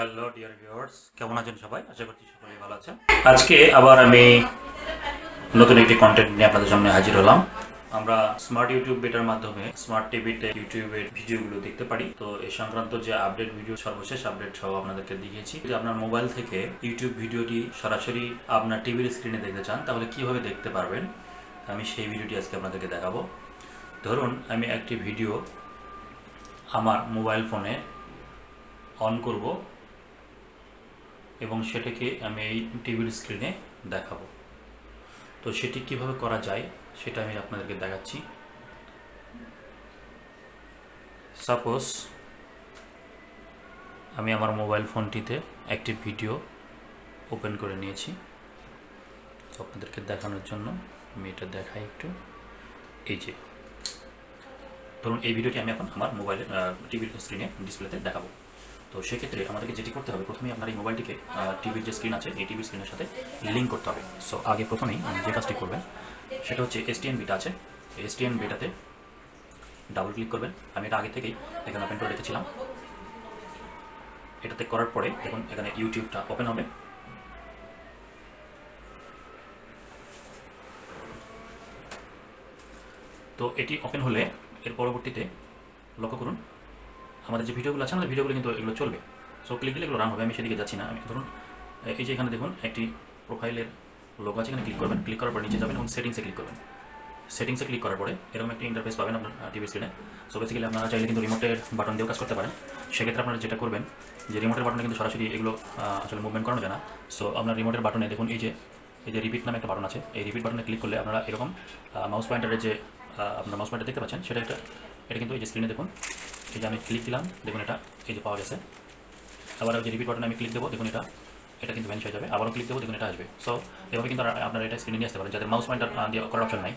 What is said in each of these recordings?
Hello dear viewers, কেমন আছেন সবাই? আশা করছি সকলেই ভালো আছেন। আজকে আবার আমি নতুন একটি কন্টেন্ট নিয়ে আপনাদের সামনে হাজির হলাম। আমরা স্মার্ট ইউটিউব বেটার মাধ্যমে স্মার্ট টিভিতে ইউটিউবের ভিডিওগুলো দেখতে পারি। তো এই সংক্রান্ত যে আপডেট ভিডিও, সর্বশেষ আপডেট সহ আপনাদেরকে দেখিয়েছি। যদি আপনার মোবাইল থেকে ইউটিউব ভিডিওটি সরাসরি আপনার টিভির স্ক্রিনে দেখতে চান, তাহলে কিভাবে দেখতে পারবেন আমি সেই ভিডিওটি আজকে আপনাদেরকে দেখাবো। ধরুন আমি একটি ভিডিও আমার মোবাইল ফোনে অন করব এবং সেটাকে আমি এই টিভির স্ক্রিনে দেখাবো। তো সেটি কিভাবে করা যায় সেটা আমি আপনাদেরকে দেখাচ্ছি। সাপোজ আমি আমার মোবাইল ফোনটিতে একটি ভিডিও ওপেন করে নিয়েছি। আপনাদেরকে দেখানোর জন্য আমি এটা দেখাই একটু। এই যে ধরুন এই ভিডিওটি আমি এখন আমার মোবাইলে টিভির স্ক্রিনে ডিসপ্লেতে দেখাবো। তো সেক্ষেত্রে আমাদেরকে যেটি করতে হবে, প্রথমেই আপনার এই মোবাইলটিকে টিভির যে স্ক্রিন আছে এই টিভির স্ক্রিনের সাথে লিঙ্ক করতে হবে। সো আগে প্রথমেই যে কাজটি করবেন সেটা হচ্ছে এসটিএন বিটা আছে, এসটিএন বিটাতে ডাবল ক্লিক করবেন। আমি এটা আগে থেকেই এখানে ওপেন করে রেখেছিলাম। এটাতে করার পরে দেখুন এখানে ইউটিউবটা ওপেন হবে। তো এটি ওপেন হলে এর পরবর্তীতে লক্ষ্য করুন আমাদের যে ভিডিওগুলো আছে, আমাদের ভিডিওগুলো কিন্তু এগুলো চলবে। সো ক্লিক দিলে এগুলো রান হবে। আমি সেদিকে যাচ্ছি না। আমি ধরুন এই যে এখানে দেখুন একটি প্রোফাইলের লোগো আছে, এখানে ক্লিক করবেন। ক্লিক করার পর নিচে যাবেন এবং সেটিংসে ক্লিক করবেন। সেটিংসে ক্লিক করার পরে এরকম একটি ইন্টারফেস পাবেন আপনার টিভি স্ক্রিনে। সো বেসিক্যালি আপনারা চাইলে কিন্তু রিমোটের বাটন দিয়েও কাজ করতে পারেন। সেক্ষেত্রে আপনারা যেটা করবেন যে রিমোটের বাটনে কিন্তু সরাসরি এগুলো আসলে মুভমেন্ট করানো যায় না। সো আপনার রিমোটের বাটনে দেখুন এই যে রিপিট নামে একটা বাটন আছে, এই রিপিট বাটনে ক্লিক করলে আপনারা এরকম মাউস পয়েন্টারের যে আপনার মাউস পয়েন্টার দেখতে পাচ্ছেন সেটা এটা কিন্তু এই যে স্ক্রিনে দেখুন এই যে আমি ক্লিক দিলাম, দেখুন এটা এই যে পাওয়া গেছে। আবার যে রিপিট বাটনে আমি ক্লিক দেবো, দেখুন এটা কিন্তু ভ্যানিশ হয়ে যাবে। আবারও ক্লিক দেবো, দেখুন এটা আসবে। সো এভাবে কিন্তু আপনারা এটা স্ক্রিনে নিয়ে আসতে পারেন যাদের মাউস পয়েন্টার দিয়ে করার অপশন নাই।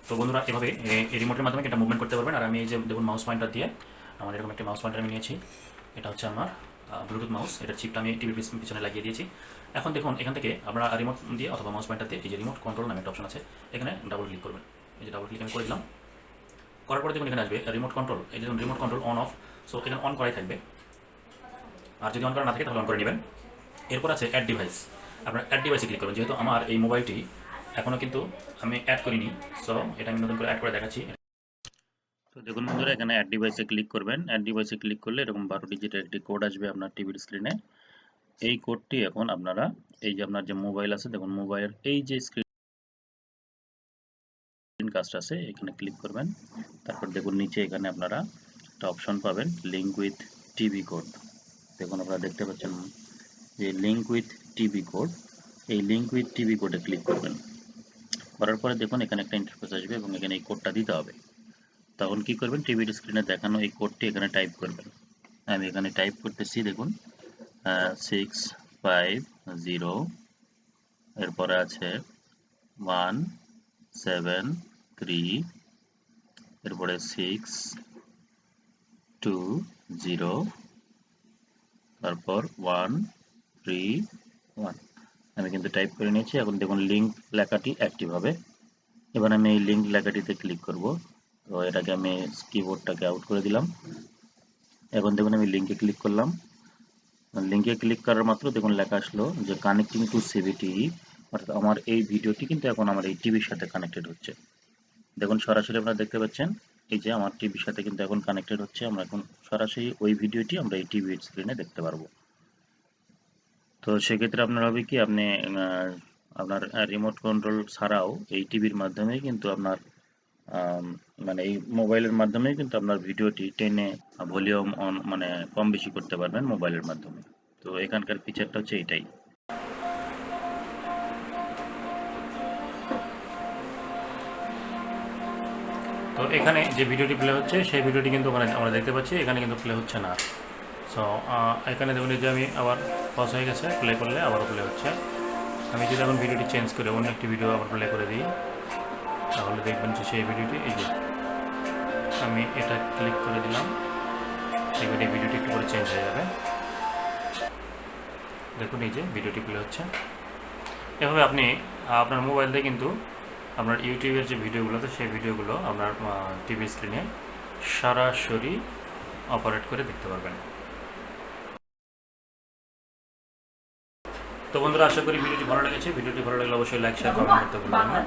তো বন্ধুরা এভাবে এই রিমোটের মাধ্যমে এটা মুভমেন্ট করতে পারবেন। আর আমি এই যে দেখুন মাউস পয়েন্টার দিয়ে আমার এরকম একটা মাউস পয়েন্টার আমি নিয়েছি। এটা হচ্ছে আমার ব্লুটুথ মাউস, এটার চিপটা আমি টিভির পিছনে লাগিয়ে দিয়েছি। এখন দেখুন এখান থেকে আপনারা রিমোট দিয়ে অথবা মাউস পয়েন্টার দিয়ে এই যে রিমোট কন্ট্রোল নামে একটা অপশন আছে, এখানে ডাবল ক্লিক করবেন। এই যে ডাবল ক্লিক আমি করে দিলাম। করার পরে দেখুন এখানে আসবে রিমোট কন্ট্রোল। এই যে remote control on of. So এখানে অন করাই থাকবে, আর যদি অন করা না থাকে তাহলে অন করে নেবেন। এরপর আছে অ্যাড ডিভাইস। আপনার অ্যাড ডিভাইসে ক্লিক করবেন। যেহেতু আমার এই মোবাইলটি এখনও কিন্তু আমি অ্যাড করিনি, সো এটা আমি নতুন করে অ্যাড করে দেখাচ্ছি। তো দেখুন বন্ধুরা এখানে অ্যাড ডিভাইসে ক্লিক করবেন। অ্যাড ডিভাইসে ক্লিক করলে এরকম 12 ডিজিটের একটি কোড আসবে আপনার টিভির স্ক্রিনে। এই কোডটি এখন আপনারা এই যে আপনার যে মোবাইল আছে, দেখুন মোবাইলের এই যে স্ক্রিন কাস্ট আছে এখানে ক্লিক করবেন। তারপর দেখুন নিচে এখানে আপনারা একটা অপশন পাবেন লিঙ্ক উইথ টিভি কোড। দেখুন আপনারা দেখতে পাচ্ছেন যে লিঙ্ক উইথ টিভি কোড। এই লিঙ্ক উইথ টিভি কোডে ক্লিক করবেন। করার পরে দেখুন এখানে একটা ইন্টারফেস আসবে এবং এখানে এই কোডটা দিতে হবে। তখন কি করবেন, টিভির স্ক্রিনে দেখানো এই কোডটি এখানে টাইপ করবেন। আমি এখানে টাইপ করতেছি, দেখুন 650, এরপরে আছে 173, এরপরে 620, তারপর 131। আমি কিন্তু টাইপ করে নিয়েছি। এখন দেখুন লিঙ্ক লেখাটি অ্যাক্টিভ হবে। এবার আমি এই লিঙ্ক লেখাটিতে ক্লিক করব। তো এটাকে আমি কিবোর্ডটাকে আউট করে দিলাম। এখন দেখুন আমি লিঙ্কে ক্লিক করলাম। লিঙ্কে ক্লিক করার মাত্র দেখুন লেখা আসলো যে কানেক্টিং টু সিভিটি, অর্থাৎ আমার এই ভিডিওটি কিন্তু এখন আমার এই টিভির সাথে কানেক্টেড হচ্ছে। দেখুন সরাসরি আপনারা দেখতে পাচ্ছেন এই যে আমার টিভির সাথে কিন্তু এখন কানেক্টেড হচ্ছে। আমরা এখন সরাসরি ওই ভিডিওটি আমরা এই টিভির স্ক্রিনে দেখতে পারবো। তো সেক্ষেত্রে আপনার হবে কি, আপনি আপনার রিমোট কন্ট্রোল ছাড়াও এই টিভির মাধ্যমেই কিন্তু আপনার মানে এই মোবাইলের মাধ্যমেই কিন্তু আপনার ভিডিওটি টেনে ভলিউম অন মানে কম বেশি করতে পারবেন মোবাইলের মাধ্যমে। তো এখানকার ফিচারটা হচ্ছে এটাই। তো এখানে যে ভিডিওটি প্লে হচ্ছে সেই ভিডিওটি কিন্তু ওখানে আমরা দেখতে পাচ্ছি, এখানে কিন্তু প্লে হচ্ছে না। সো এখানে দেখুন যে আমি আবার পজ হয়ে গেছে, প্লে করলে আবারও প্লে হচ্ছে। আমি যদি এখন ভিডিওটি চেঞ্জ করে অন্য একটি ভিডিও আবার প্লে করে দিই, তাহলে দেখবেন যে সেই ভিডিওটি এই যে আমি এটা ক্লিক করে দিলাম, দেখবেন এই ভিডিওটি একটু করে চেঞ্জ হয়ে যাবে। দেখুন এই যে ভিডিওটি প্লে হচ্ছে। এভাবে আপনি আপনার মোবাইল দিয়ে কিন্তু আপনার ইউটিউবের যে ভিডিওগুলো আছে সেই ভিডিওগুলো আপনার টিভি স্ক্রিনে সরাসরি অপারেট করে দেখতে পারবেন। তো বন্ধুরা, আশা করি ভিডিওটি ভালো লেগেছে। ভিডিওটি ভালো লাগলে অবশ্যই লাইক শেয়ার কমেন্ট করতে ভুলবেন না।